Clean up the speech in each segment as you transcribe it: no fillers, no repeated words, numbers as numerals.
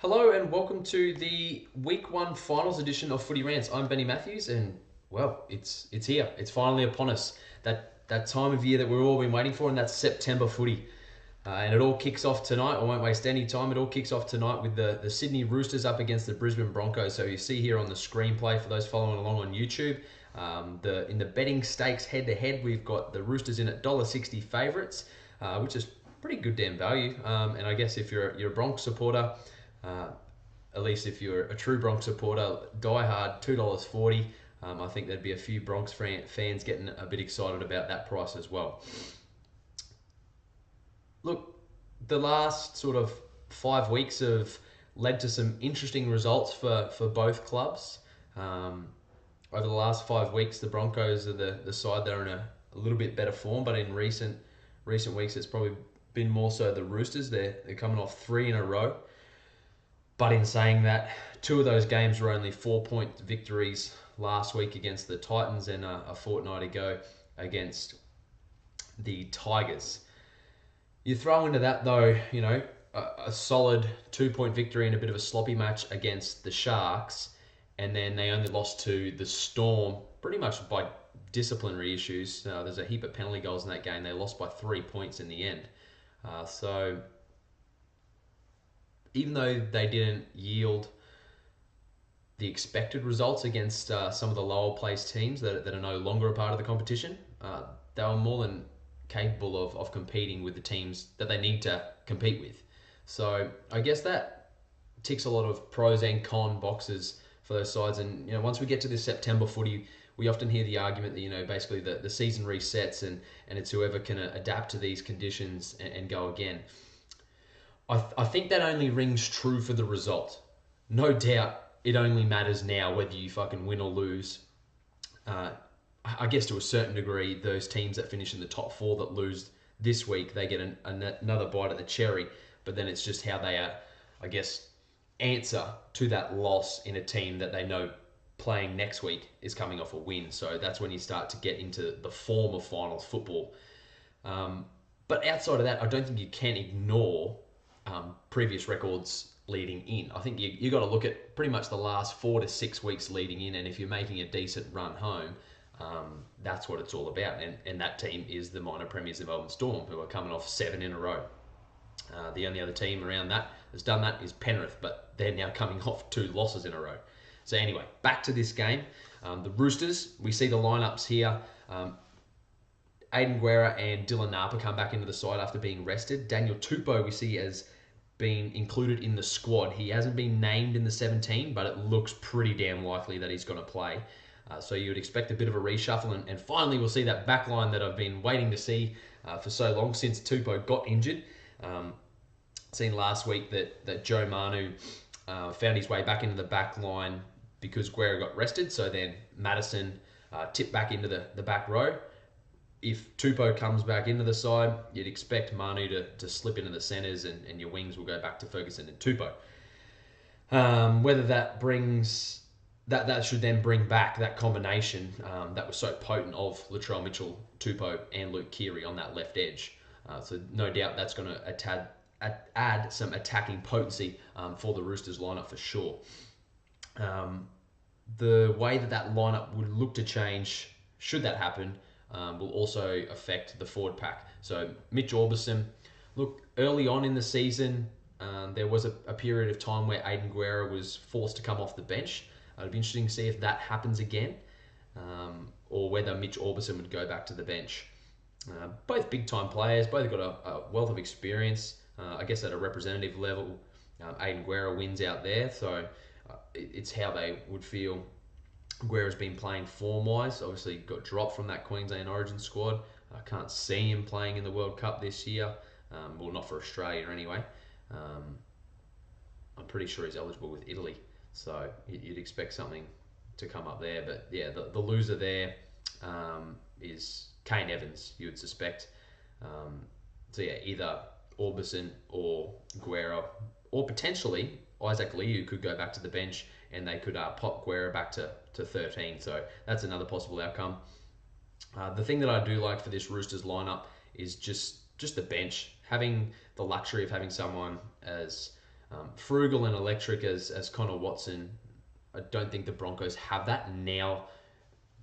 Hello and welcome to the Week 1 Finals edition of Footy Rants. I'm Benny Matthews and, well, it's here. It's finally upon us. That time of year that we've all been waiting for, and that's September footy. And it all kicks off tonight. I won't waste any time. It all kicks off tonight with the Sydney Roosters up against the Brisbane Broncos. So you see here on the screenplay, for those following along on YouTube, in the betting stakes head-to-head, we've got the Roosters in at $1.60 favourites, which is pretty good damn value. And I guess if you're a Bronx supporter, at least if you're a true Bronx supporter, die hard, $2.40. I think there'd be a few Bronx fans getting a bit excited about that price as well. Look, the last sort of 5 weeks have led to some interesting results for both clubs. Over the last 5 weeks, the Broncos are the side that are in a little bit better form, but in recent weeks, it's probably been more so the Roosters. They're coming off 3 in a row. But in saying that, 2 of those games were only 4-point victories last week against the Titans and a fortnight ago against the Tigers. You throw into that, though, a solid 2-point victory in a bit of a sloppy match against the Sharks, and then they only lost to the Storm pretty much by disciplinary issues. There's a heap of penalty goals in that game. They lost by 3 points in the end. So even though they didn't yield the expected results against some of the lower placed teams that are no longer a part of the competition, they were more than capable of competing with the teams that they need to compete with. So I guess that ticks a lot of pros and con boxes for those sides. And once we get to this September footy, we often hear the argument that basically the season resets and it's whoever can adapt to these conditions and go again. I think that only rings true for the result. No doubt it only matters now whether you fucking win or lose. I guess to a certain degree, those teams that finish in the top 4 that lose this week, they get another bite at the cherry. But then it's just how they, answer to that loss in a team that they know playing next week is coming off a win. So that's when you start to get into the form of finals football. But outside of that, I don't think you can ignore previous records leading in. I think you got to look at pretty much the last 4 to 6 weeks leading in, and if you're making a decent run home, that's what it's all about. And that team is the minor premiers, the Melbourne Storm, who are coming off 7 in a row. The only other team around that that's done that is Penrith, but they're now coming off 2 losses in a row. So anyway, back to this game. The Roosters, we see the lineups here. Aiden Guerra and Dylan Napa come back into the side after being rested. Daniel Tupou we see as being included in the squad. He hasn't been named in the 17, but it looks pretty damn likely that he's going to play. So you would expect a bit of a reshuffle, and finally we'll see that back line that I've been waiting to see for so long since Tupou got injured. Seen last week that Joe Manu found his way back into the back line because Guerra got rested, so then Madison tipped back into the back row. If Tupou comes back into the side, you'd expect Manu to slip into the centres and your wings will go back to Ferguson and Tupou. Whether that brings... That should then bring back that combination that was so potent of Latrell Mitchell, Tupou and Luke Keary on that left edge. So no doubt that's going to add some attacking potency for the Roosters lineup for sure. The way that lineup would look to change, should that happen, will also affect the forward pack. So Mitch Orbison, look, early on in the season, there was a period of time where Aiden Guerra was forced to come off the bench. It'd be interesting to see if that happens again, or whether Mitch Orbison would go back to the bench. Both big-time players, both got a wealth of experience. I guess at a representative level, Aiden Guerra wins out there, so it's how they would feel. Guerra's been playing form-wise. Obviously, got dropped from that Queensland Origin squad. I can't see him playing in the World Cup this year. Well, not for Australia anyway. I'm pretty sure he's eligible with Italy. So you'd expect something to come up there. But yeah, the loser there is Kane Evans, you would suspect. So yeah, either Orbison or Guerra, or potentially Isaac Liu could go back to the bench and they could pop Guerra back to 13. So that's another possible outcome. The thing that I do like for this Roosters lineup is just the bench. Having the luxury of having someone as frugal and electric as Connor Watson. I don't think the Broncos have that now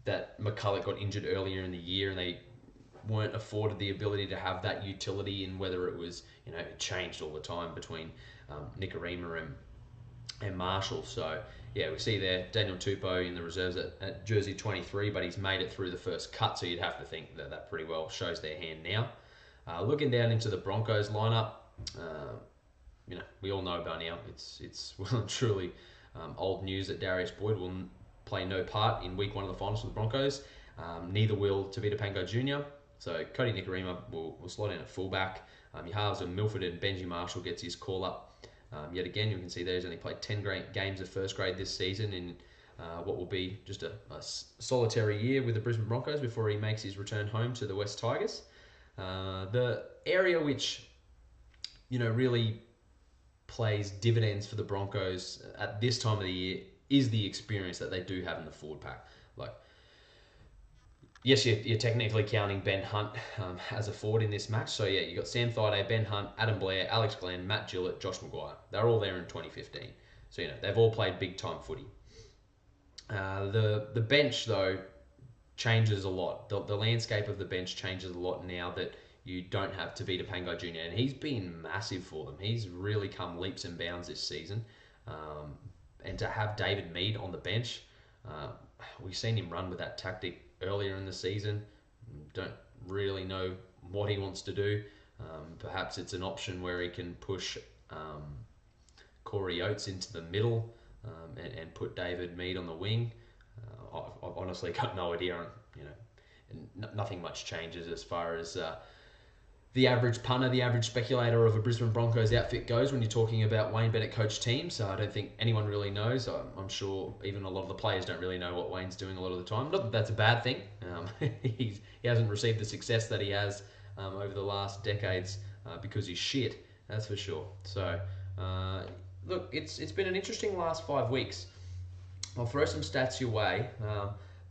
that McCulloch got injured earlier in the year, and they weren't afforded the ability to have that utility, and whether it was, it changed all the time between Nikorima and Marshall. So yeah, we see there Daniel Tupou in the reserves at jersey 23, but he's made it through the first cut, so you'd have to think that pretty well shows their hand now. Looking down into the Broncos lineup, we all know by now it's well and truly old news that Darius Boyd will play no part in week 1 of the finals for the Broncos. Neither will Tavita Pango Jr. So Cody Nikorima will slot in at fullback. Your halves of Milford and Benji Marshall gets his call up. Yet again, you can see there he's only played 10 games of first grade this season in what will be just a solitary year with the Brisbane Broncos before he makes his return home to the West Tigers. The area which, really plays dividends for the Broncos at this time of the year is the experience that they do have in the forward pack. Like, yes, you're technically counting Ben Hunt as a forward in this match. So yeah, you got Sam Thaiday, Ben Hunt, Adam Blair, Alex Glenn, Matt Gillett, Josh Maguire. They're all there in 2015. So they've all played big time footy. The bench though changes a lot. The landscape of the bench changes a lot now that you don't have Tavita Pango Jr. And he's been massive for them. He's really come leaps and bounds this season. And to have David Mead on the bench, we've seen him run with that tactic earlier in the season. Don't really know what he wants to do. Perhaps it's an option where he can push Corey Oates into the middle and put David Mead on the wing. I've honestly got no idea. And nothing much changes as far as the average punter, the average speculator of a Brisbane Broncos outfit goes when you're talking about Wayne Bennett coach teams. So I don't think anyone really knows. I'm sure even a lot of the players don't really know what Wayne's doing a lot of the time. Not that that's a bad thing. He hasn't received the success that he has over the last decades because he's shit. That's for sure. So look, it's been an interesting last 5 weeks. I'll throw some stats your way.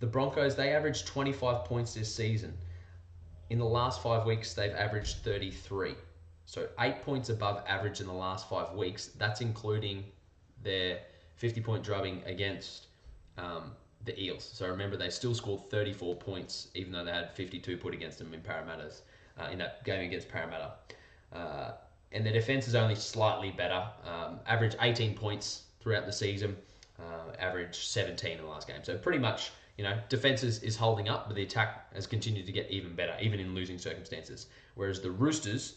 The Broncos, they averaged 25 points this season. In the last 5 weeks, they've averaged 33. So 8 points above average in the last 5 weeks. That's including their 50-point drubbing against the Eels. So remember, they still scored 34 points, even though they had 52 put against them in Parramatta's, in that game against Parramatta. And their defence is only slightly better. Average 18 points throughout the season. Average 17 in the last game. So pretty much, defense is holding up, but the attack has continued to get even better, even in losing circumstances. Whereas the Roosters,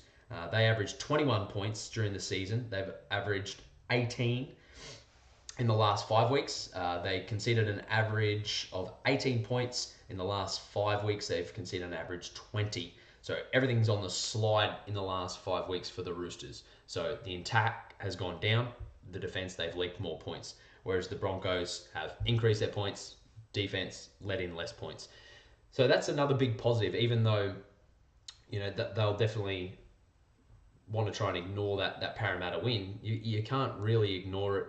they averaged 21 points during the season. They've averaged 18 in the last 5 weeks. They conceded an average of 18 points. In the last 5 weeks, they've conceded an average 20. So everything's on the slide in the last 5 weeks for the Roosters. So the attack has gone down. The defense, they've leaked more points. Whereas the Broncos have increased their points. Defense let in less points. So that's another big positive, even though, that they'll definitely want to try and ignore that Parramatta win. You can't really ignore it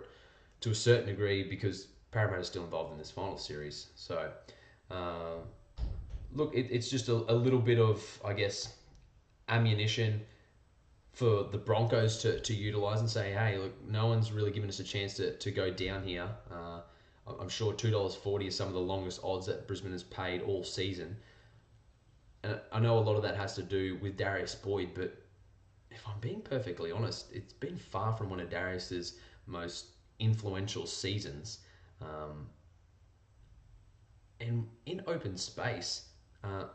to a certain degree because Parramatta's still involved in this final series. So, look, it's just a little bit of, I guess, ammunition for the Broncos to utilise and say, hey, look, no one's really given us a chance to go down here. I'm sure $2.40 is some of the longest odds that Brisbane has paid all season. And I know a lot of that has to do with Darius Boyd, but if I'm being perfectly honest, it's been far from one of Darius's most influential seasons. And in open space, a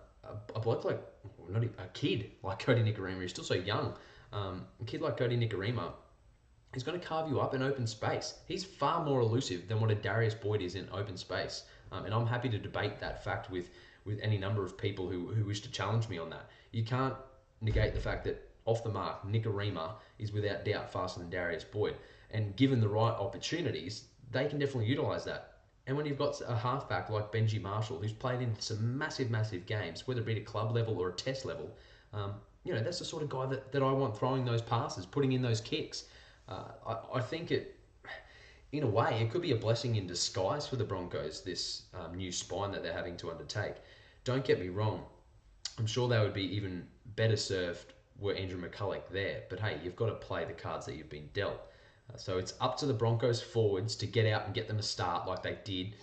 bloke like, not even, a kid like Cody Nikorima, he's still so young. A kid like Cody Nikorima, he's going to carve you up in open space. He's far more elusive than what a Darius Boyd is in open space. And I'm happy to debate that fact with any number of people who wish to challenge me on that. You can't negate the fact that off the mark, Nikorima is without doubt faster than Darius Boyd. And given the right opportunities, they can definitely utilise that. And when you've got a halfback like Benji Marshall, who's played in some massive, massive games, whether it be at a club level or a test level, that's the sort of guy that I want throwing those passes, putting in those kicks. I think in a way, it could be a blessing in disguise for the Broncos, this new spine that they're having to undertake. Don't get me wrong. I'm sure they would be even better served were Andrew McCulloch there. But hey, you've got to play the cards that you've been dealt. So it's up to the Broncos forwards to get out and get them a start like they did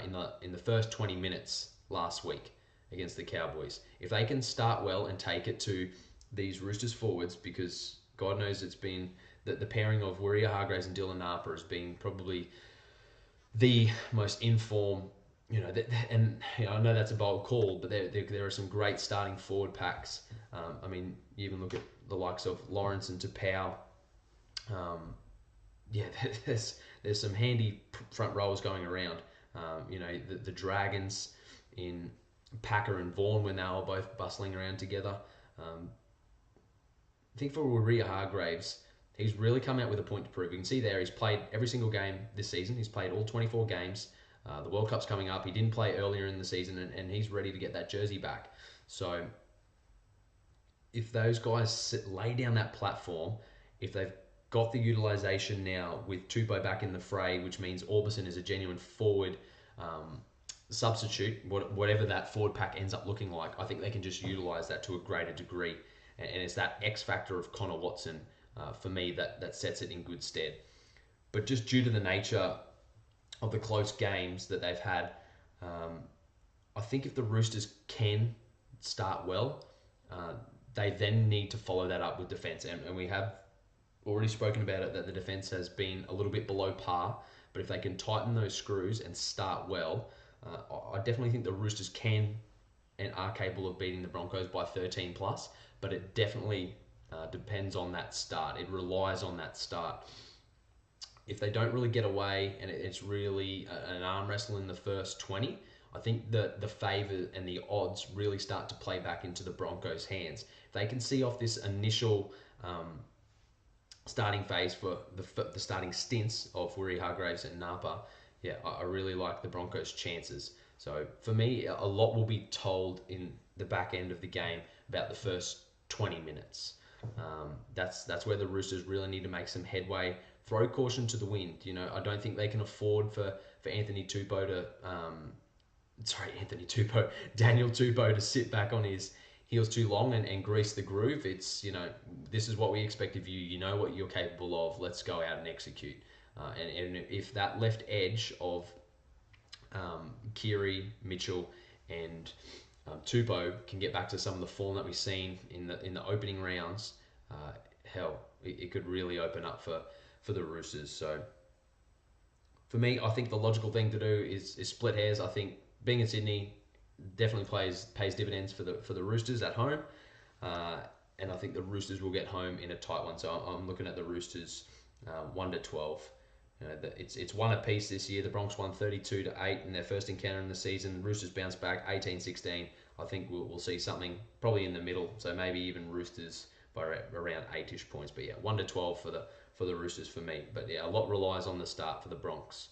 in the first 20 minutes last week against the Cowboys. If they can start well and take it to these Roosters forwards, because God knows it's been the pairing of Warrior-Hargreaves and Dylan Napa has been probably the most informed. And I know that's a bold call, but there are some great starting forward packs. I mean, you even look at the likes of Lawrence and Tapau. Yeah, there's some handy front rows going around. The Dragons in Packer and Vaughan when they were both bustling around together. I think for Warrior-Hargreaves, he's really come out with a point to prove. You can see there he's played every single game this season. He's played all 24 games. The World Cup's coming up. He didn't play earlier in the season, and he's ready to get that jersey back. So if those guys lay down that platform, if they've got the utilisation now with Tupou back in the fray, which means Orbison is a genuine forward substitute, whatever that forward pack ends up looking like, I think they can just utilise that to a greater degree. And it's that X factor of Connor Watson, for me, that sets it in good stead. But just due to the nature of the close games that they've had, I think if the Roosters can start well, they then need to follow that up with defence. And we have already spoken about it, that the defence has been a little bit below par. But if they can tighten those screws and start well, I definitely think the Roosters can and are capable of beating the Broncos by 13 plus. But it definitely depends on that start. It relies on that start. If they don't really get away and it's really an arm wrestle in the first 20, I think the favour and the odds really start to play back into the Broncos' hands. If they can see off this initial starting phase for the starting stints of Warrior-Hargreaves and Napa, yeah, I really like the Broncos' chances. So for me, a lot will be told in the back end of the game about the first 20 minutes. That's where the Roosters really need to make some headway. Throw caution to the wind. I don't think they can afford for Daniel Tupou to sit back on his heels too long and grease the groove. It's, this is what we expect of you. You know what you're capable of. Let's go out and execute. And if that left edge of Keary, Mitchell, and Tupou can get back to some of the form that we've seen in the opening rounds, it could really open up for the Roosters. So for me, I think the logical thing to do is split hairs. I think being in Sydney definitely pays dividends for the Roosters at home, and I think the Roosters will get home in a tight one. So I'm looking at the Roosters 1-12. It's one apiece this year. The Broncos won 32-8 in their first encounter in the season. Roosters bounced back 18-16. I think we'll see something probably in the middle. So maybe even Roosters by around 8-ish points. But yeah, 1-12 for the Roosters for me. But yeah, a lot relies on the start for the Broncos.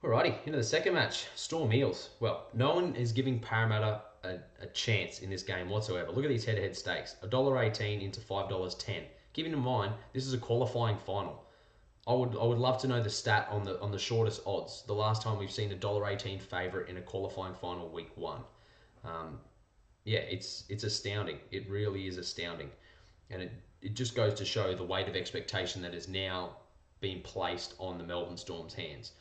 Alrighty, into the second match, Storm Eels. Well, no one is giving Parramatta a chance in this game whatsoever. Look at these head-to-head stakes. $1.18 into $5.10. Keeping in mind, this is a qualifying final. I would love to know the stat on the shortest odds. The last time we've seen a $1.18 favourite in a qualifying final week 1. Yeah, it's astounding. It really is astounding. And it just goes to show the weight of expectation that is now being placed on the Melbourne Storm's hands.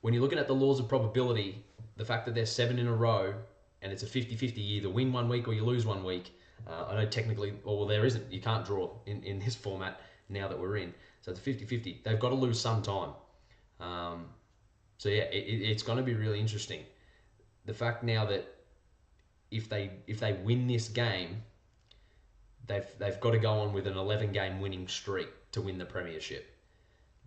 When you're looking at the laws of probability, the fact that there's 7 in a row and it's a 50-50, you either win one week or you lose one week. I know technically, well, there isn't. You can't draw in this format now that we're in. So it's a 50-50. They've got to lose some time. So yeah, it's going to be really interesting. The fact now that if they win this game, they've got to go on with an 11-game winning streak to win the premiership.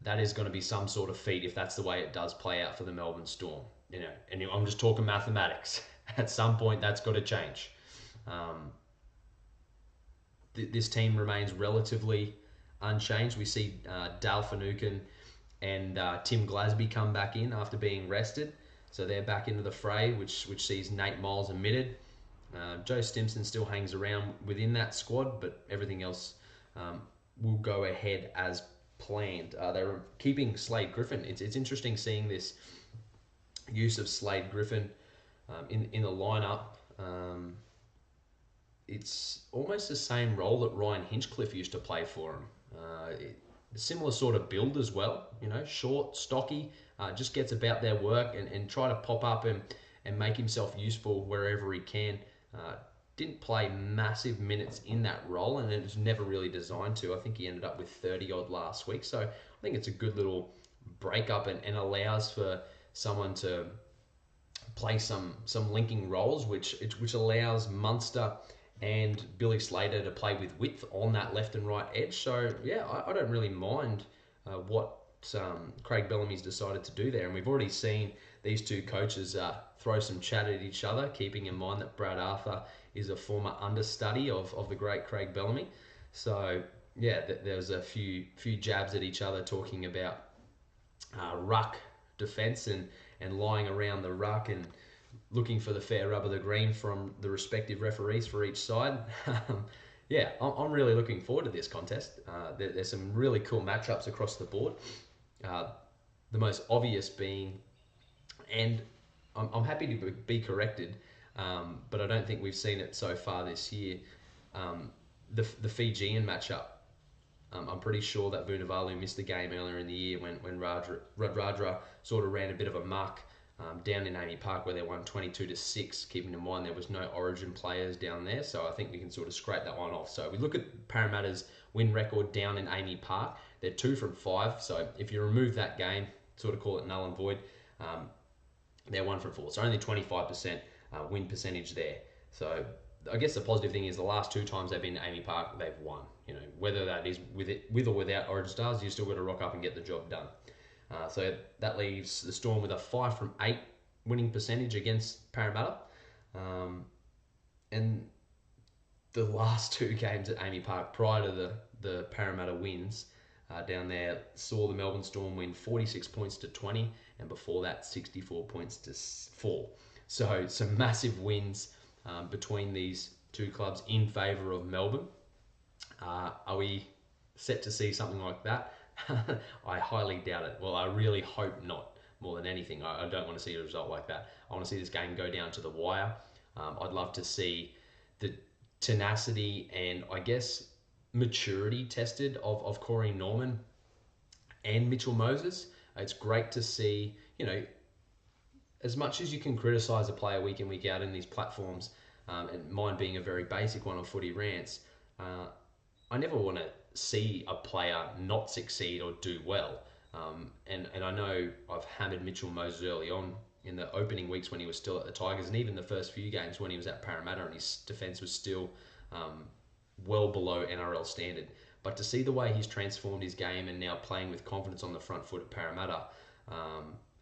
That is going to be some sort of feat if that's the way it does play out for the Melbourne Storm. And I'm just talking mathematics. At some point, that's got to change. This team remains relatively unchanged. We see Dal Finucane and Tim Glasby come back in after being rested. So they're back into the fray, which sees Nate Miles omitted. Joe Stimson still hangs around within that squad, but everything else will go ahead as planned. They're keeping Slade Griffin. It's interesting seeing this use of Slade Griffin in the lineup. it's almost the same role that Ryan Hinchcliffe used to play for him. Similar sort of build as well, short, stocky, just gets about their work and try to pop up and make himself useful wherever he can. Didn't play massive minutes in that role, and it was never really designed to. I think he ended up with 30 odd last week, so I think it's a good little break up and allows for someone to play some linking roles, which allows Munster and Billy Slater to play with width on that left and right edge. So yeah, I don't really mind what Craig Bellamy's decided to do there, and we've already seen these two coaches throw some chat at each other, keeping in mind that Brad Arthur is a former understudy of the great Craig Bellamy. So yeah, there was a few jabs at each other talking about ruck defence and lying around the ruck and looking for the fair rub of the green from the respective referees for each side. Yeah, I'm really looking forward to this contest. There's some really cool matchups across the board. The most obvious being, and I'm happy to be corrected, but I don't think we've seen it so far this year. The Fijian matchup. I'm pretty sure that Vunivalu missed the game earlier in the year when Radradra sort of ran a bit of a muck down in Amy Park where they won 22-6, keeping in mind there was no Origin players down there, so I think we can sort of scrape that one off. So we look at Parramatta's win record down in Amy Park. They're 2 from 5, so if you remove that game, sort of call it null and void, they're 1 from 4, so only 25% win percentage there. So I guess the positive thing is the last 2 times they've been to Amy Park, they've won. Whether that is with or without Origin stars, you still got to rock up and get the job done. So that leaves the Storm with a 5 from 8 winning percentage against Parramatta. And the last 2 games at Amy Park prior to the Parramatta wins down there saw the Melbourne Storm win 46 points to 20, and before that 64 points to 4. So some massive wins between these 2 clubs in favour of Melbourne. Are we set to see something like that? I highly doubt it. Well, I really hope not, more than anything. I don't want to see a result like that. I want to see this game go down to the wire. I'd love to see the tenacity and, I guess, maturity tested of Corey Norman and Mitchell Moses. It's great to see, as much as you can criticise a player week in, week out in these platforms, and mine being a very basic one on Footy Rants, I never want to see a player not succeed or do well. And I know I've hammered Mitchell Moses early on in the opening weeks when he was still at the Tigers, and even the first few games when he was at Parramatta and his defence was still well below NRL standard. But to see the way he's transformed his game and now playing with confidence on the front foot at Parramatta,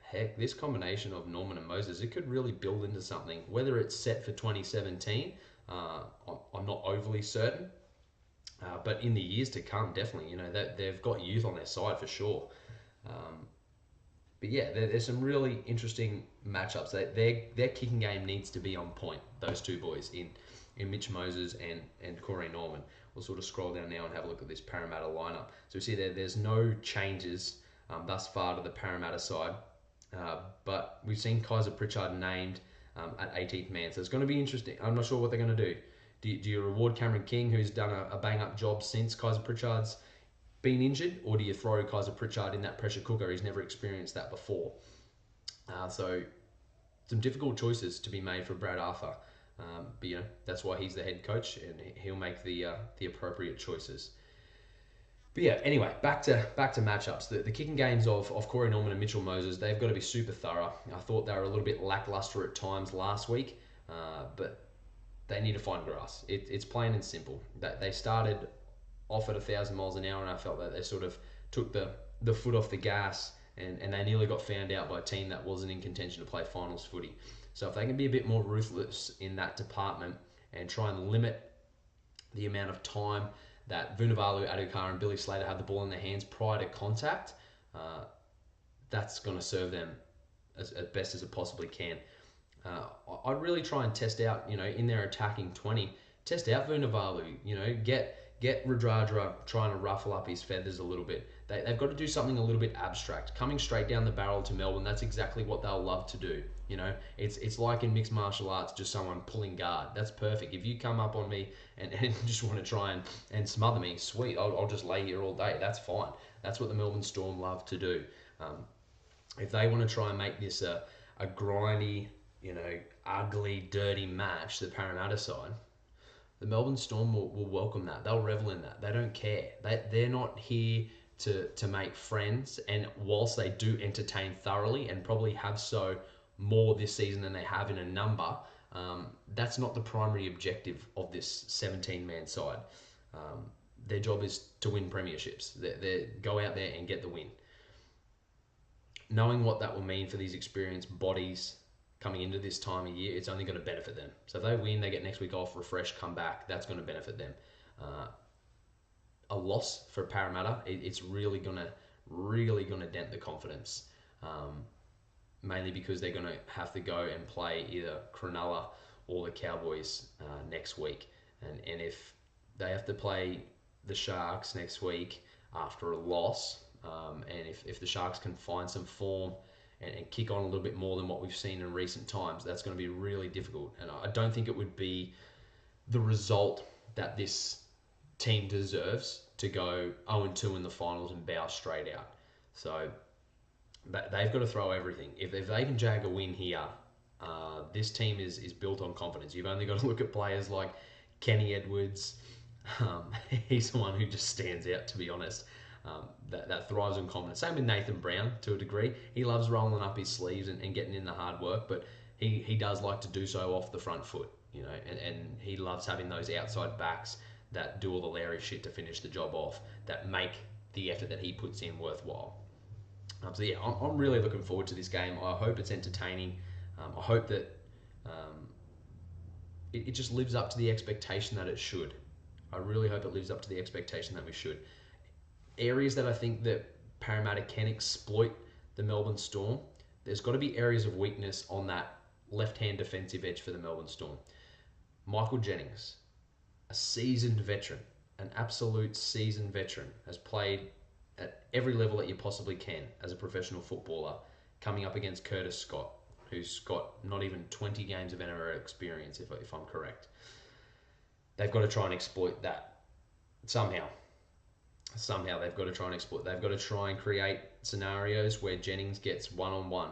heck, this combination of Norman and Moses, it could really build into something. Whether it's set for 2017, I'm not overly certain. But in the years to come, definitely, they've got youth on their side for sure. But yeah, there's some really interesting matchups. Their kicking game needs to be on point, those 2 boys in Mitch Moses and Corey Norman. We'll sort of scroll down now and have a look at this Parramatta lineup. So we see there's no changes thus far to the Parramatta side. But we've seen Kaiser Pritchard named at 18th man. So it's going to be interesting. I'm not sure what they're going to do. Do you reward Cameron King, who's done a bang-up job since Kaiser Pritchard's been injured, or do you throw Kaiser Pritchard in that pressure cooker? He's never experienced that before. So some difficult choices to be made for Brad Arthur. But that's why he's the head coach, and he'll make the appropriate choices. But yeah, anyway, back to matchups. The kicking games of Corey Norman and Mitchell Moses, they've got to be super thorough. I thought they were a little bit lackluster at times last week, but they need to find grass. It's plain and simple. They started off at 1,000 miles an hour, and I felt that they sort of took the foot off the gas, and they nearly got found out by a team that wasn't in contention to play finals footy. So if they can be a bit more ruthless in that department and try and limit the amount of time that Vunivalu, Adukar and Billy Slater have the ball in their hands prior to contact, that's going to serve them as best as it possibly can. I'd really try and test out, in their attacking 20, test out Vunivalu, get get Radradra trying to ruffle up his feathers a little bit. They've got to do something a little bit abstract. Coming straight down the barrel to Melbourne, that's exactly what they'll love to do. You know, it's like in mixed martial arts, just someone pulling guard. That's perfect. If you come up on me and just want to try and smother me, sweet, I'll just lay here all day. That's fine. That's what the Melbourne Storm love to do. If they want to try and make this a grindy, you know, ugly, dirty match, the Parramatta side, the Melbourne Storm will welcome that. They'll revel in that. They don't care. They're not here to make friends. And whilst they do entertain thoroughly and probably have so more this season than they have in a number, that's not the primary objective of this 17-man side. Their job is to win premierships. They go out there and get the win. Knowing what that will mean for these experienced bodies coming into this time of year, it's only going to benefit them. So if they win, they get next week off, refresh, come back, that's going to benefit them. A loss for Parramatta, it's really going to dent the confidence, mainly because they're going to have to go and play either Cronulla or the Cowboys next week. And if they have to play the Sharks next week after a loss, and if the Sharks can find some form and kick on a little bit more than what we've seen in recent times, that's going to be really difficult. And I don't think it would be the result that this team deserves to go 0-2 in the finals and bow straight out. So they've got to throw everything. If they can jag a win here, this team is built on confidence. You've only got to look at players like Kenny Edwards. He's the one who just stands out, to be honest. That thrives on confidence. Same with Nathan Brown to a degree. He loves rolling up his sleeves and getting in the hard work, but he does like to do so off the front foot, you know, and he loves having those outside backs that do all the Larry shit to finish the job off, that make the effort that he puts in worthwhile. So yeah, I'm really looking forward to this game. I hope it's entertaining. I hope that it just lives up to the expectation that it should. I really hope it lives up to the expectation that we should. Areas that I think that Parramatta can exploit the Melbourne Storm, there's got to be areas of weakness on that left-hand defensive edge for the Melbourne Storm. Michael Jennings, a seasoned veteran, an absolute seasoned veteran, has played at every level that you possibly can as a professional footballer, coming up against Curtis Scott, who's got not even 20 games of NRL experience, if I'm correct. They've got to try and exploit that somehow. They've got to try and exploit. They've got to try and create scenarios where Jennings gets one-on-one.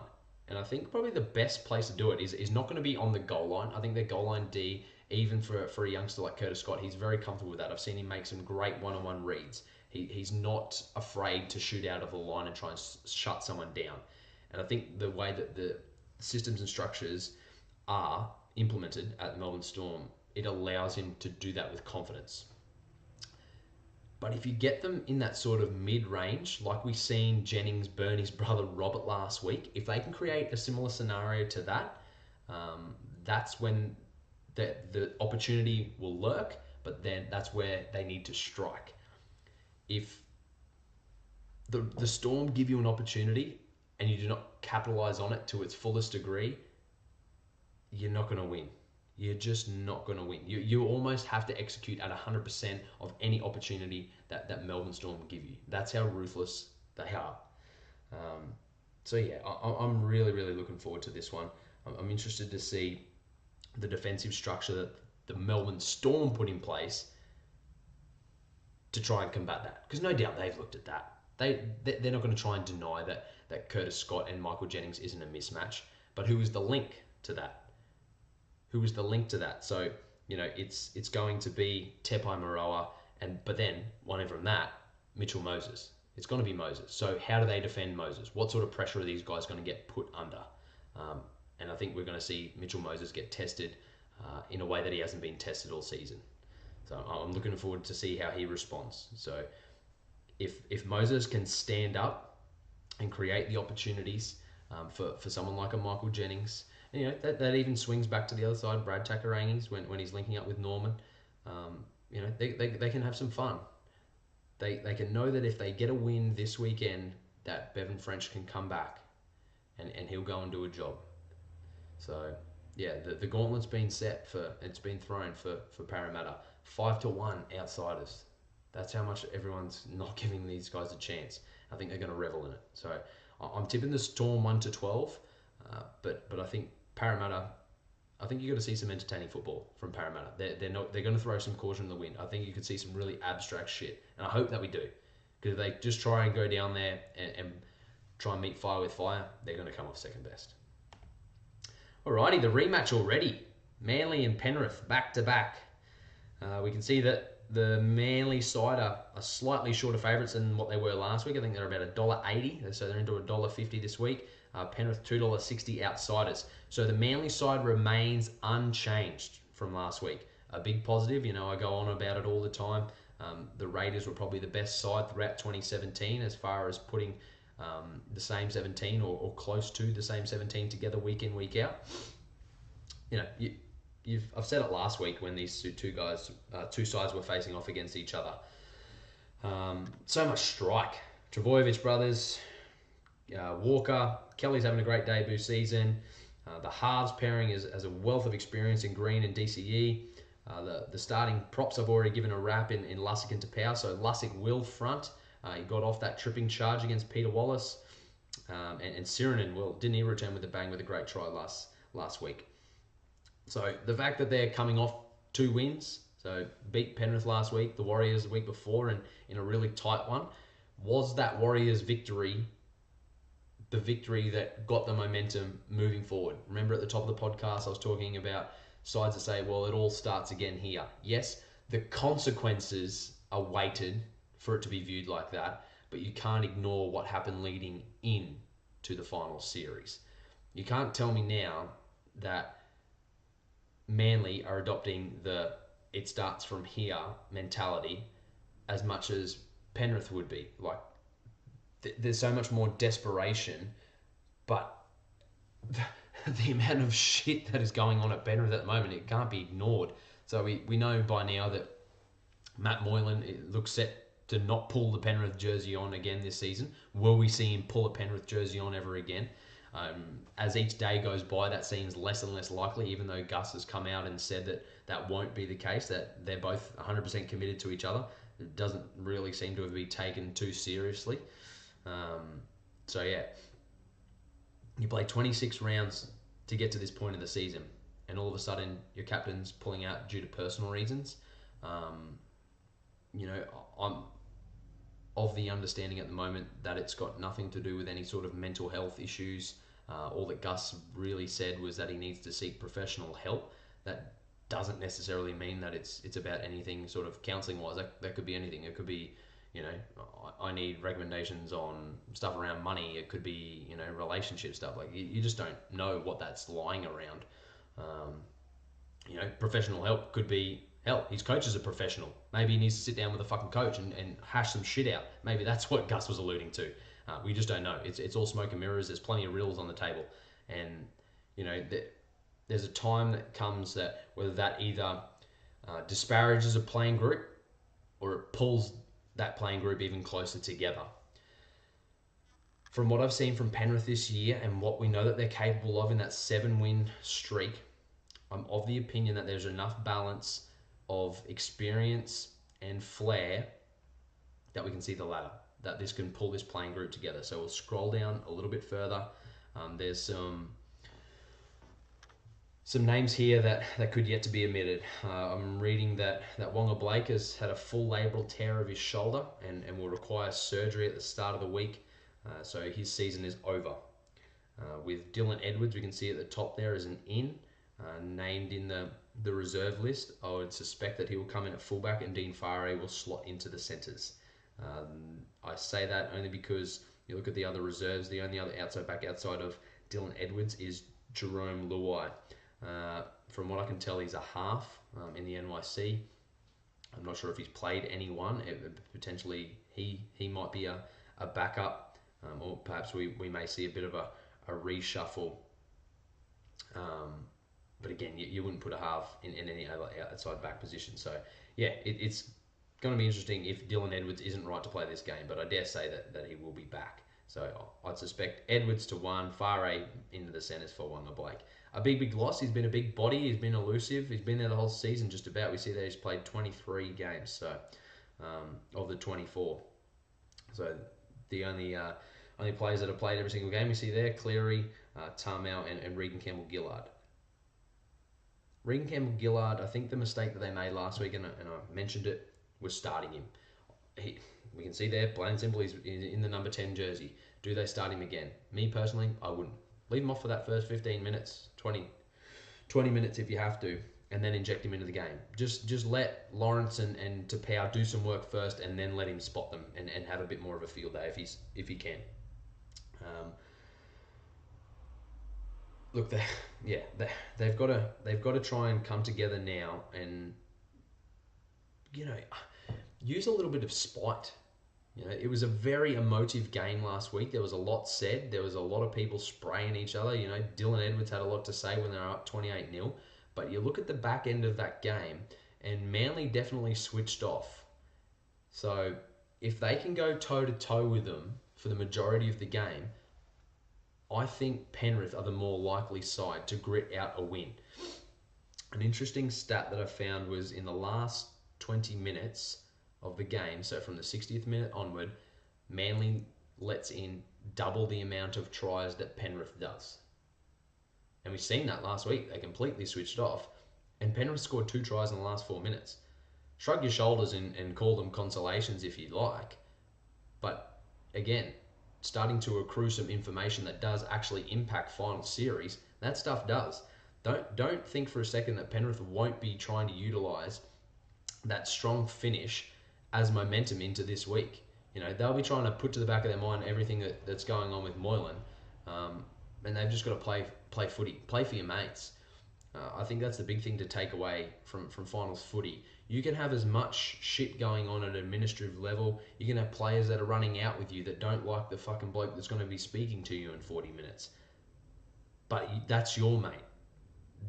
And I think probably the best place to do it is not going to be on the goal line. I think their goal line D, even for a youngster like Curtis Scott, he's very comfortable with that. I've seen him make some great one-on-one reads. He's not afraid to shoot out of the line and try and shut someone down. And I think the way that the systems and structures are implemented at the Melbourne Storm, it allows him to do that with confidence. But if you get them in that sort of mid-range, like we seen Jennings burn his brother Robert last week, if they can create a similar scenario to that, that's when the opportunity will lurk, but then that's where they need to strike. If the Storm give you an opportunity and you do not capitalize on it to its fullest degree, you're not going to win. You're just not going to win. You almost have to execute at 100% of any opportunity that Melbourne Storm give you. That's how ruthless they are. So yeah, I'm really, really looking forward to this one. I'm interested to see the defensive structure that the Melbourne Storm put in place to try and combat that. Because no doubt they've looked at that. They're not going to try and deny that Curtis Scott and Michael Jennings isn't a mismatch. But who is the link to that? Who is the link to that? So, you know, it's going to be Tepai Moeroa, but then, one from that, Mitchell Moses. It's going to be Moses. So how do they defend Moses? What sort of pressure are these guys going to get put under? And I think we're going to see Mitchell Moses get tested in a way that he hasn't been tested all season. So I'm looking forward to see how he responds. So if Moses can stand up and create the opportunities for someone like a Michael Jennings, and, you know, that even swings back to the other side, Brad Takarangi's when he's linking up with Norman. You know, they can have some fun. They can know that if they get a win this weekend, that Bevan French can come back and he'll go and do a job. So yeah, the gauntlet's been set it's been thrown for Parramatta. 5-1 outsiders. That's how much everyone's not giving these guys a chance. I think they're going to revel in it. So I'm tipping the Storm 1-12, but I think Parramatta. I think you're going to see some entertaining football from Parramatta. They're going to throw some caution in the wind. I think you could see some really abstract shit, and I hope that we do, because if they just try and go down there and try and meet fire with fire, they're going to come off second best. Alrighty, the rematch already. Manly and Penrith back to back. We can see that the Manly side are slightly shorter favourites than what they were last week. I think they're about $1.80, so they're into $1.50 this week. Penrith $2.60 outsiders. So the Manly side remains unchanged from last week. A big positive, I go on about it all the time. The Raiders were probably the best side throughout 2017 as far as putting the same 17 or close to the same 17 together week in, week out. I've said it last week when these two sides were facing off against each other. So much strike. Trbojevic brothers, Walker, Kelly's having a great debut season. The halves pairing has a wealth of experience in Green and DCE. The starting props I've already given a wrap in Lussick and Tapau. So Lussick will front. He got off that tripping charge against Peter Wallace. And Sirinen, didn't he return with a bang with a great try last week? So the fact that they're coming off 2 wins, so beat Penrith last week, the Warriors the week before, and in a really tight one, was that Warriors victory the victory that got the momentum moving forward? Remember at the top of the podcast, I was talking about sides that say, well, it all starts again here. Yes, the consequences are weighted for it to be viewed like that, but you can't ignore what happened leading in to the final series. You can't tell me now that Manly are adopting the it starts from here mentality as much as Penrith would be. Like, there's so much more desperation, but the amount of shit that is going on at Penrith at the moment, it can't be ignored. So we know by now that Matt Moylan looks set to not pull the Penrith jersey on again this season. Will we see him pull a Penrith jersey on ever again? As each day goes by, that seems less and less likely, even though Gus has come out and said that won't be the case, that they're both 100% committed to each other. It doesn't really seem to be taken too seriously. So yeah, you play 26 rounds to get to this point in the season, and all of a sudden your captain's pulling out due to personal reasons. I'm of the understanding at the moment that it's got nothing to do with any sort of mental health issues. All that Gus really said was that he needs to seek professional help. That doesn't necessarily mean that it's about anything sort of counselling wise. That could be anything. It could be, I need recommendations on stuff around money. It could be, relationship stuff. Like, you just don't know what that's lying around. Professional help could be, hell, his coach is a professional. Maybe he needs to sit down with a fucking coach and hash some shit out. Maybe that's what Gus was alluding to. We just don't know. It's all smoke and mirrors. There's plenty of riddles on the table. And, there's a time that comes that whether that either disparages a playing group or it pulls that playing group even closer together. From what I've seen from Penrith this year and what we know that they're capable of in that 7-win streak, I'm of the opinion that there's enough balance of experience and flair that we can see the ladder, that this can pull this playing group together. So we'll scroll down a little bit further. There's some names here that could yet to be omitted. I'm reading that Wonga Blake has had a full labral tear of his shoulder and will require surgery at the start of the week. So his season is over. With Dylan Edwards, we can see at the top there is an in, named in the reserve list. I would suspect that he will come in at fullback and Dean Farre will slot into the centres. I say that only because you look at the other reserves, the only other outside back outside of Dylan Edwards is Jerome Luai. From what I can tell, he's a half in the NYC. I'm not sure if he's played anyone. Potentially he might be a backup, or perhaps we may see a bit of a reshuffle. But again, you wouldn't put a half in any other outside back position. So yeah, it's going to be interesting if Dylan Edwards isn't right to play this game, but I dare say that he will be back. So I'd suspect Edwards to 1, Farre into the centres for Wonga Blake. A big loss. He's been a big body. He's been elusive. He's been there the whole season just about. We see that he's played 23 games. So of the 24. So the only players that have played every single game we see there, Cleary, Tarmel, and Regan Campbell-Gillard. Regan Campbell-Gillard, I think the mistake that they made last week, and I mentioned it, was starting him. We can see there, plain and simple, he's in the number 10 jersey. Do they start him again? Me personally, I wouldn't. Leave him off for that first 15 minutes, 20 minutes if you have to, and then inject him into the game. Just let Lawrence and Tapau do some work first, and then let him spot them and have a bit more of a field day if he can. Look, they've got to try and come together now, and use a little bit of spite. It was a very emotive game last week. There was a lot said. There was a lot of people spraying each other. Dylan Edwards had a lot to say when they were up 28-0. But you look at the back end of that game, and Manly definitely switched off. So if they can go toe-to-toe with them for the majority of the game, I think Penrith are the more likely side to grit out a win. An interesting stat that I found was in the last 20 minutes of the game, so from the 60th minute onward, Manly lets in double the amount of tries that Penrith does. And we've seen that last week. They completely switched off, and Penrith scored 2 tries in the last 4 minutes. Shrug your shoulders and call them consolations if you like, but again, starting to accrue some information that does actually impact final series, that stuff does. Don't think for a second that Penrith won't be trying to utilise that strong finish as momentum into this week. They'll be trying to put to the back of their mind everything that's going on with Moylan, and they've just got to play footy, play for your mates. I think that's the big thing to take away from finals footy. You can have as much shit going on at an administrative level. You can have players that are running out with you that don't like the fucking bloke that's going to be speaking to you in 40 minutes. But that's your mate.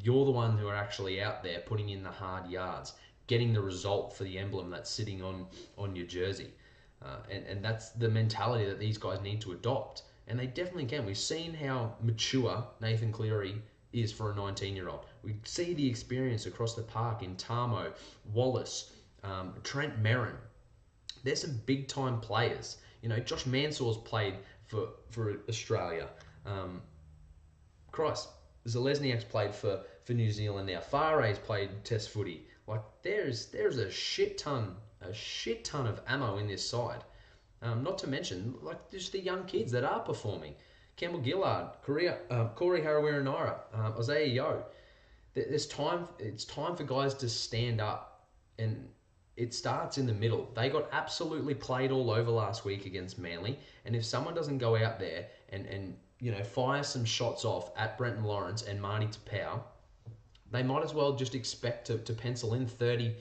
You're the one who are actually out there putting in the hard yards, getting the result for the emblem that's sitting on your jersey. And that's the mentality that these guys need to adopt. And they definitely can. We've seen how mature Nathan Cleary is for a 19-year-old. We see the experience across the park in Tarmo, Wallace, Trent Merrin. There's some big-time players. Josh Mansell's played for Australia. Zalesniak's played for New Zealand now. Fare's played Test footy. Like, there's a shit ton of ammo in this side. Not to mention, just the young kids that are performing. Campbell-Gillard, Corey Harawira-Naira, Isaiah Yeo. It's time for guys to stand up, and it starts in the middle. They got absolutely played all over last week against Manly, and if someone doesn't go out there and fire some shots off at Brenton Lawrence and Marty Tapau, they might as well just expect to pencil in 30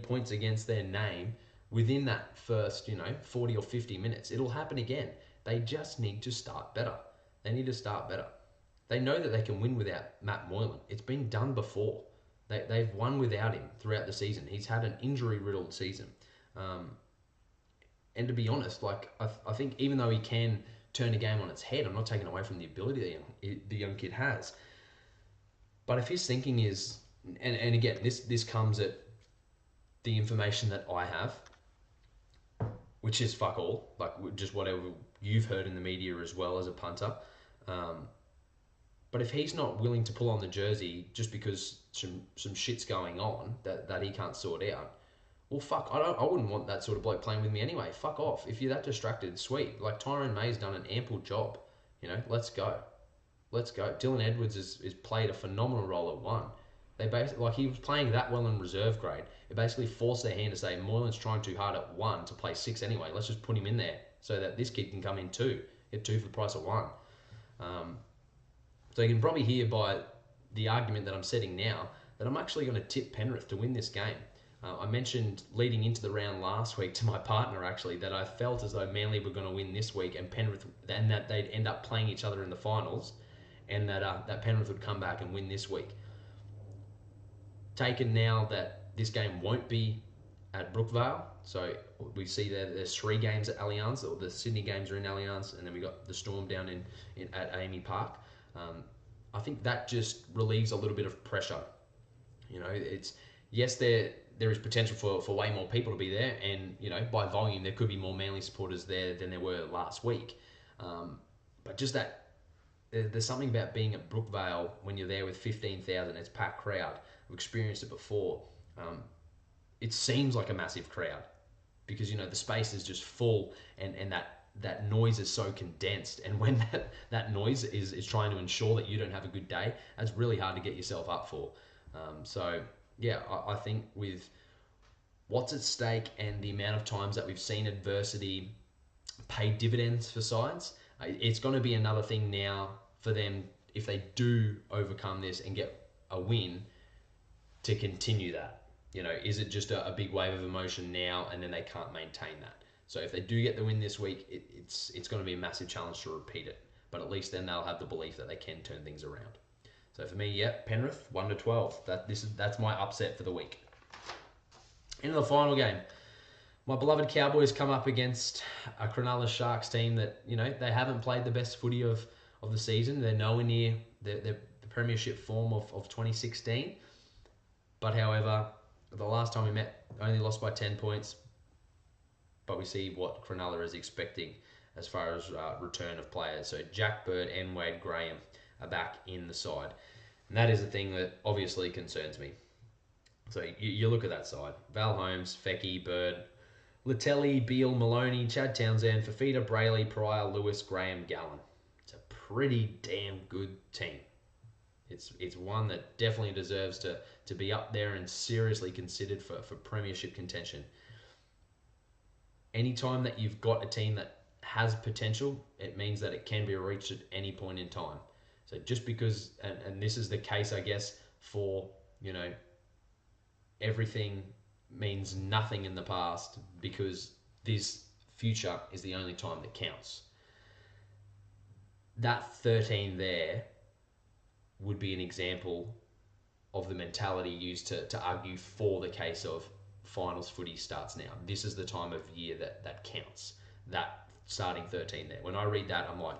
points against their name within that first 40 or 50 minutes. It'll happen again. They just need to start better. They know that they can win without Matt Moylan. It's been done before. They've won without him throughout the season. He's had an injury-riddled season. And to be honest, I think even though he can turn a game on its head, I'm not taking away from the ability that the young kid has. But if his thinking is, and again, this comes at the information that I have, which is fuck all, just whatever you've heard in the media as well as a punter. But if he's not willing to pull on the jersey just because some shit's going on that he can't sort out, well, fuck, I wouldn't want that sort of bloke playing with me anyway. Fuck off. If you're that distracted, sweet. Tyrone May's done an ample job. Let's go. Dylan Edwards has played a phenomenal role at 1. They basically, he was playing that well in reserve grade. It basically forced their hand to say, Moylan's trying too hard at 1 to play 6 anyway. Let's just put him in there so that this kid can come in 2. Get 2 for the price of 1. So you can probably hear by the argument that I'm setting now that I'm actually going to tip Penrith to win this game. I mentioned leading into the round last week to my partner actually that I felt as though Manly were going to win this week and that they'd end up playing each other in the finals, and that Penrith would come back and win this week. Taken now that this game won't be at Brookvale, so we see there's 3 games at Allianz, or the Sydney games are in Allianz, and then we got the Storm down at Amy Park. I think that just relieves a little bit of pressure. It's yes, there is potential for way more people to be there, and by volume there could be more Manly supporters there than there were last week. But just that there's something about being at Brookvale when you're there with 15,000. It's packed crowd. I've experienced it before. It seems like a massive crowd because the space is just full, and that noise is so condensed. And when that noise is trying to ensure that you don't have a good day, that's really hard to get yourself up for. So yeah, I think with what's at stake and the amount of times that we've seen adversity pay dividends for sides, it's going to be another thing now for them, if they do overcome this and get a win, to continue that. Is it just a big wave of emotion now and then they can't maintain that? So if they do get the win this week, it's going to be a massive challenge to repeat it. But at least then they'll have the belief that they can turn things around. So for me, Penrith 1-12. That's my upset for the week. Into the final game. My beloved Cowboys come up against a Cronulla Sharks team that, they haven't played the best footy of the season. They're nowhere near the premiership form of 2016. But however, the last time we met, only lost by 10 points. But we see what Cronulla is expecting as far as return of players. So Jack Bird and Wade Graham are back in the side. And that is the thing that obviously concerns me. So you look at that side. Val Holmes, Fecky, Bird, Latelli, Beale, Maloney, Chad Townsend, Fafita, Brayley, Pryor, Lewis, Graham, Gallen. It's a pretty damn good team. It's one that definitely deserves to be up there and seriously considered for premiership contention. Anytime that you've got a team that has potential, it means that it can be reached at any point in time. So just because, and this is the case, I guess, for, everything means nothing in the past because this future is the only time that counts. That 13 there would be an example of the mentality used to argue for the case of finals footy starts now. This is the time of year that counts. That starting 13 there. When I read that, I'm like,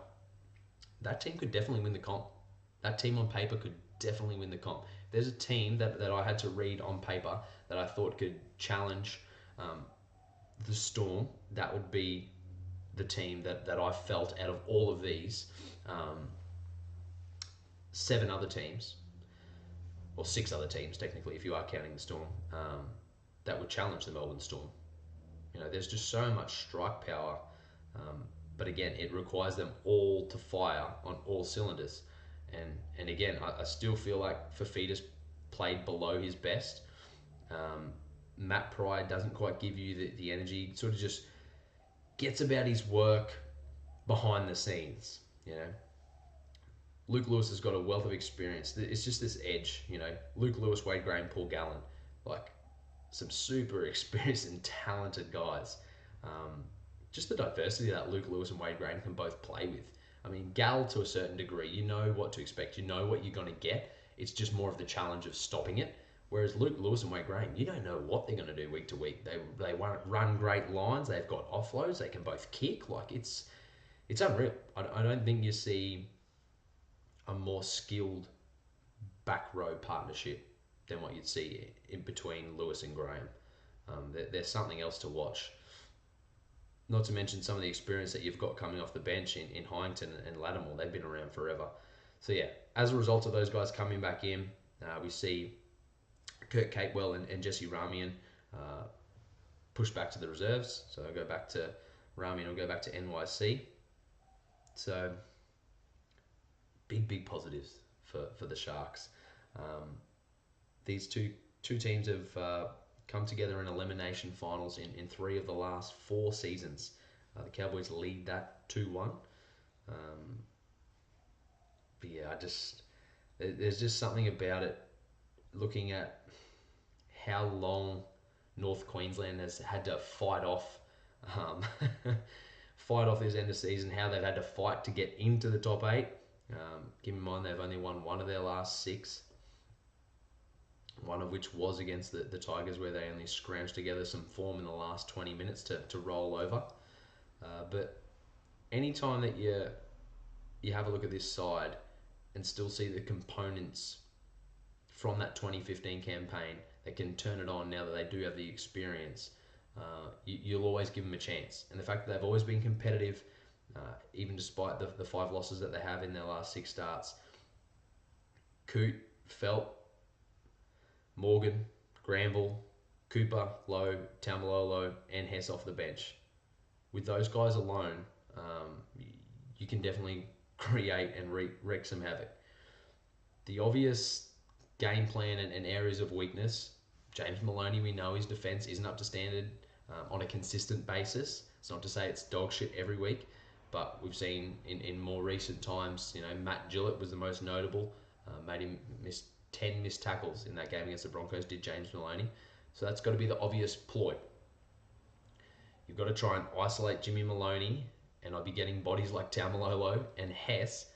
that team could definitely win the comp. That team on paper could definitely win the comp. There's a team that I had to read on paper that I thought could challenge the Storm. That would be the team that I felt out of all of these 7 other teams, or 6 other teams technically, if you are counting the Storm, that would challenge the Melbourne Storm. There's just so much strike power, but again, it requires them all to fire on all cylinders. And again, I still feel like Fafita's played below his best. Matt Pryor doesn't quite give you the energy. Sort of just gets about his work behind the scenes. Luke Lewis has got a wealth of experience. It's just this edge. Luke Lewis, Wade Graham, Paul Gallen, like some super experienced and talented guys. Just the diversity that Luke Lewis and Wade Graham can both play with. I mean, Gal, to a certain degree, you know what to expect. You know what you're going to get. It's just more of the challenge of stopping it. Whereas Luke Lewis and Wade Graham, you don't know what they're going to do week to week. They run great lines. They've got offloads. They can both kick. Like, it's unreal. I don't think you see a more skilled back row partnership than what you'd see in between Lewis and Graham. There's something else to watch. Not to mention some of the experience that you've got coming off the bench in Hyington and Lattimore. They've been around forever. So yeah, as a result of those guys coming back in, we see Kurt Capewell and Jesse Ramian push back to the reserves. So I'll go back to Ramian, will go back to NYC. So big positives for the Sharks. These two teams have come together in elimination finals in 3 of the last 4 seasons. The Cowboys lead that 2-1. But yeah, there's just something about it, looking at how long North Queensland has had to fight off this end of season, how they've had to fight to get into the top 8. Keep in mind they've only won 1 of their last 6. One of which was against the Tigers, where they only scrounged together some form in the last 20 minutes to roll over. But anytime that you have a look at this side and still see the components from that 2015 campaign that can turn it on now that they do have the experience, you'll always give them a chance. And the fact that they've always been competitive, even despite the 5 losses that they have in their last 6 starts, Coote, Felt, Morgan, Granville, Cooper, Lowe, Taumalolo, and Hess off the bench. With those guys alone, you can definitely create and wreak some havoc. The obvious game plan and areas of weakness, James Maloney, we know his defence isn't up to standard on a consistent basis. It's not to say it's dog shit every week, but we've seen in more recent times, Matt Gillett was the most notable, made him miss 10 missed tackles in that game against the Broncos, did James Maloney. So that's got to be the obvious ploy. You've got to try and isolate Jimmy Maloney, and I'll be getting bodies like Taumalolo and Hess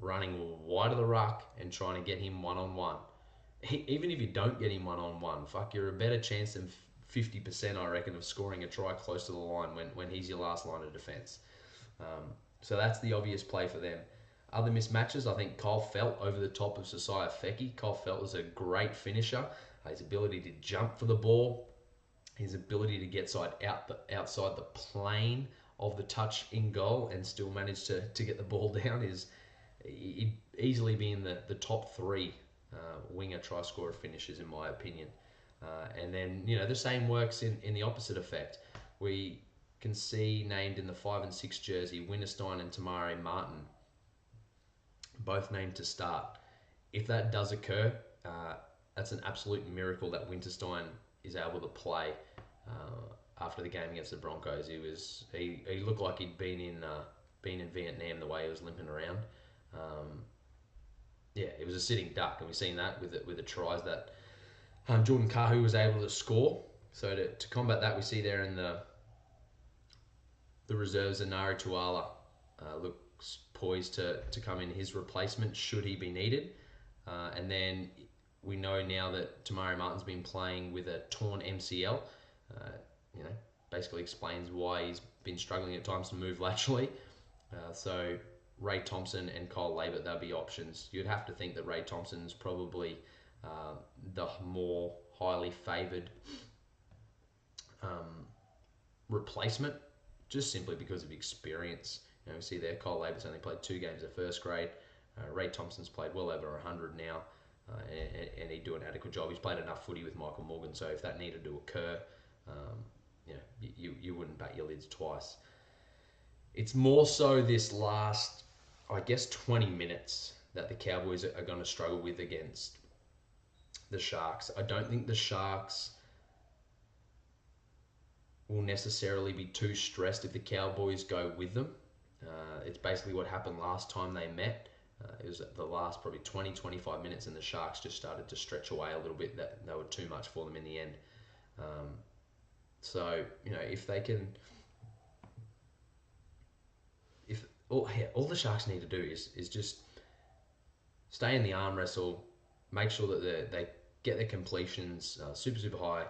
running wide of the ruck and trying to get him one-on-one. Even if you don't get him one-on-one, you're a better chance than 50%, I reckon, of scoring a try close to the line when he's your last line of defence. So that's the obvious play for them. Other mismatches, I think Kyle Felt over the top of Sasai Feki. Kyle Felt is a great finisher. His ability to jump for the ball, his ability to get outside the plane of the touch in goal and still manage to get the ball down is he'd easily be in the top 3 winger try scorer finishers, in my opinion. And then, the same works in the opposite effect. We can see named in the 5 and 6 jersey, Winterstein and Tamari Martin, both named to start. If that does occur, that's an absolute miracle that Winterstein is able to play after the game against the Broncos. He looked like he'd been in Vietnam, the way he was limping around. It was a sitting duck, and we've seen that with the tries that Jordan Kahu was able to score. So to combat that, we see there in the reserves, Anari Tuala looks poised to come in his replacement should he be needed. And then we know now that Tamari Martin's been playing with a torn MCL. Basically explains why he's been struggling at times to move laterally. So Ray Thompson and Kyle Labert, they'll be options. You'd have to think that Ray Thompson's probably the more highly favoured replacement, just simply because of experience. We see there Kyle Labert's only played 2 games at first grade. Ray Thompson's played well over 100 now, and he'd do an adequate job. He's played enough footy with Michael Morgan, so if that needed to occur, you wouldn't bat your lids twice. It's more so this last, 20 minutes that the Cowboys are going to struggle with against the Sharks. I don't think the Sharks will necessarily be too stressed if the Cowboys go with them. It's basically what happened last time they met. It was the last probably 20-25 minutes, and the Sharks just started to stretch away a little bit. That they were too much for them in the end. So if they can, all the Sharks need to do is just stay in the arm wrestle, make sure that they get their completions super high.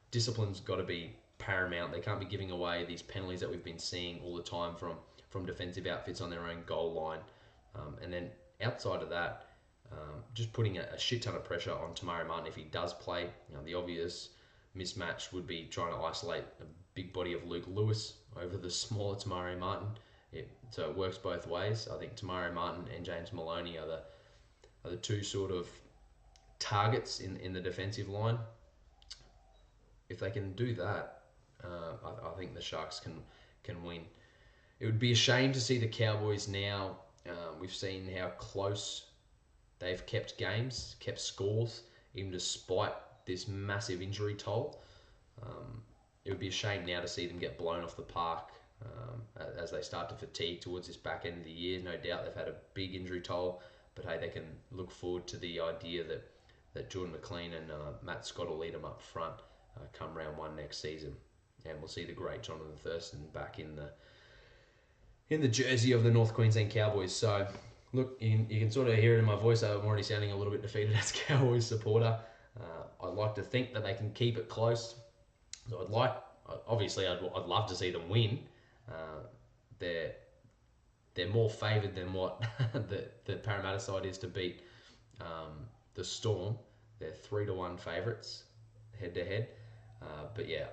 Discipline's got to be paramount. They can't be giving away these penalties that we've been seeing all the time from defensive outfits on their own goal line. And then outside of that, just putting a shit ton of pressure on Tamari Martin if he does play. The obvious mismatch would be trying to isolate a big body of Luke Lewis over the smaller Tamari Martin. So it works both ways. I think Tamari Martin and James Maloney are the two sort of targets in the defensive line. If they can do that, I think the Sharks can win. It would be a shame to see the Cowboys now. We've seen how close they've kept games, kept scores, even despite this massive injury toll. It would be a shame now to see them get blown off the park as they start to fatigue towards this back end of the year. No doubt they've had a big injury toll, but hey, they can look forward to the idea that Jordan McLean and Matt Scott will lead them up front come round 1 next season. And we'll see the great Jonathan Thurston back in the jersey of the North Queensland Cowboys. So, look, you can sort of hear it in my voice. I'm already sounding a little bit defeated as a Cowboys supporter. I'd like to think that they can keep it close. So I'd love to see them win. They're more favoured than what the Parramatta side is to beat the Storm. They're 3-1 favourites. head to head. But yeah,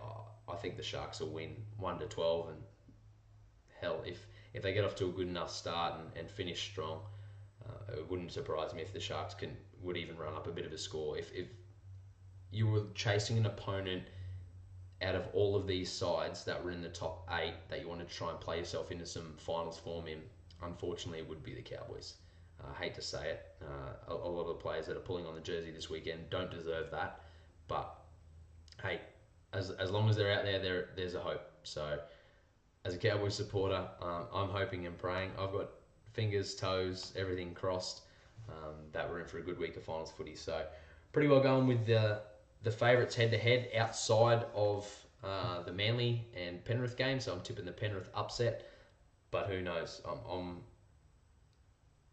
I think the Sharks will win 1-12, and hell, if they get off to a good enough start and finish strong, it wouldn't surprise me if the Sharks would even run up a bit of a score. If you were chasing an opponent out of all of these sides that were in the top 8 that you wanted to try and play yourself into some finals form in, unfortunately, it would be the Cowboys. I hate to say it. A lot of the players that are pulling on the jersey this weekend don't deserve that. But hey, as long as they're out there, there's a hope. So as a Cowboys supporter, I'm hoping and praying. I've got fingers, toes, everything crossed that we're in for a good week of finals footy. So pretty well going with the favourites head-to-head outside of the Manly and Penrith game. So I'm tipping the Penrith upset. But who knows?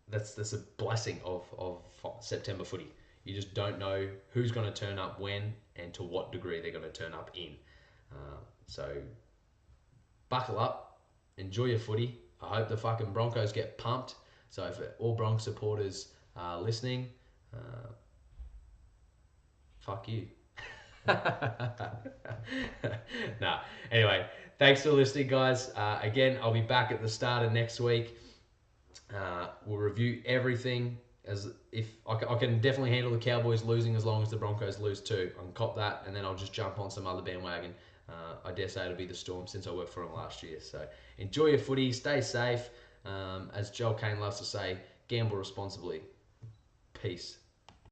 That's a blessing of September footy. You just don't know who's going to turn up when and to what degree they're going to turn up in. So buckle up, enjoy your footy. I hope the fucking Broncos get pumped. So if all Bronx supporters are listening, fuck you. Nah. Anyway, thanks for listening, guys. Again, I'll be back at the start of next week. We'll review everything. As if I can definitely handle the Cowboys losing as long as the Broncos lose too. I can cop that, and then I'll just jump on some other bandwagon. I dare say it'll be the Storm since I worked for them last year. So enjoy your footy, stay safe. As Joel Kane loves to say, gamble responsibly. Peace.